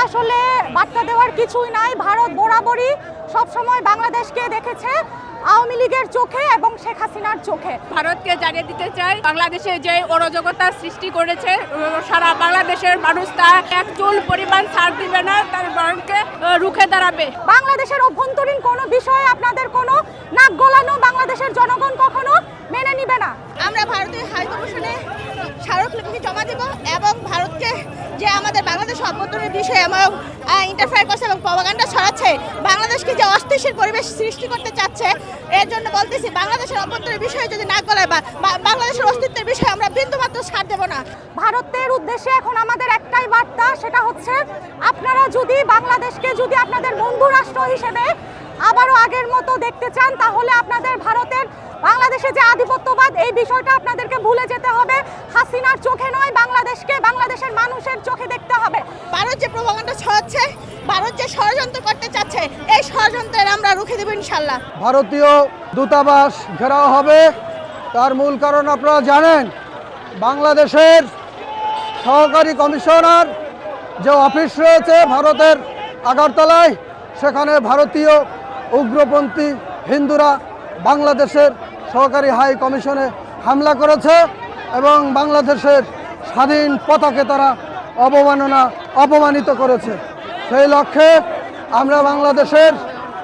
আসলে বার্তা দেওয়ার কিছুই নাই। ভারত বরাবরই সবসময় বাংলাদেশকে দেখেছে আওয়ামী লীগের চোখে এবং শেখ হাসিনার চোখে। ভারতকে জানিয়ে দিতে চাই, বাংলাদেশে যে অরাজকতার সৃষ্টি করেছে, সারা বাংলাদেশের মানুষ তার এক চুল পরিমাণ ছাড় দিবে না, তার ভারতকে রুখে দাঁড়াবে। বাংলাদেশের অভ্যন্তরীণ কোনো বিষয়ে আপনাদের কোনো নাক গলানো বাংলাদেশের জনগণ কখনো মেনে নিবে না। আমরা ভারতীয় হাই কমিশনে স্মারকলিপি জমা দেব এবং ভারতকে যে আমাদের বাংলাদেশ অভ্যন্তরীণ বিষয়ে এবং ইন্টারফেয়ার করছে এবং প্রপাগান্ডা ছড়াচ্ছে, বাংলাদেশকে যে অস্থিতিশীল পরিবেশ সৃষ্টি করতে চাচ্ছে, এর জন্য বলতেছি বাংলাদেশের অভ্যন্তরীণ বিষয়ে যদি নাক গলায় বা বাংলাদেশের অস্তিত্বের বিষয়ে আমরা বিন্দুমাত্র ছাড় দেব না। ভারতের উদ্দেশ্যে এখন আমাদের একটাই বার্তা, সেটা হচ্ছে আপনারা যদি বাংলাদেশকে যদি আপনাদের বন্ধু রাষ্ট্র হিসেবে আবারও আগের মতো দেখতে চান, তাহলে আপনাদের ভারতের বাংলাদেশে যে আধিপত্যবাদ, এই বিষয়টা আপনাদেরকে ভুলে যেতে হবে। হাসিনার চোখে নয়, বাংলাদেশকে বাংলাদেশের মানুষের চোখে দেখতে হবে। ভারত যে প্রপাগান্ডা ছড়াচ্ছে, ভারত যে ষড়যন্ত্র করতে চাচ্ছে, এই ষড়যন্ত্রের আমরা রুখে দেব ইনশাল্লাহ। ভারতীয় দূতাবাস ঘেরাও হবে, তার মূল কারণ আপনারা জানেন। বাংলাদেশের সহকারী কমিশনার যে অফিস রয়েছে ভারতের আগরতলায়, সেখানে ভারতীয় উগ্রপন্থী হিন্দুরা বাংলাদেশের সহকারী হাই কমিশনে হামলা করেছে এবং বাংলাদেশের স্বাধীন পতাকে তারা অপমানিত করেছে। সেই লক্ষ্যে আমরা বাংলাদেশের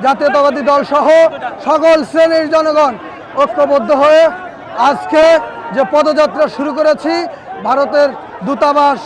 জাতীয়তাবাদী দল সহ সকল শ্রেণীর জনগণ ঐক্যবদ্ধ হয়ে আজকে যে পদযাত্রা শুরু করেছি ভারতের দূতাবাস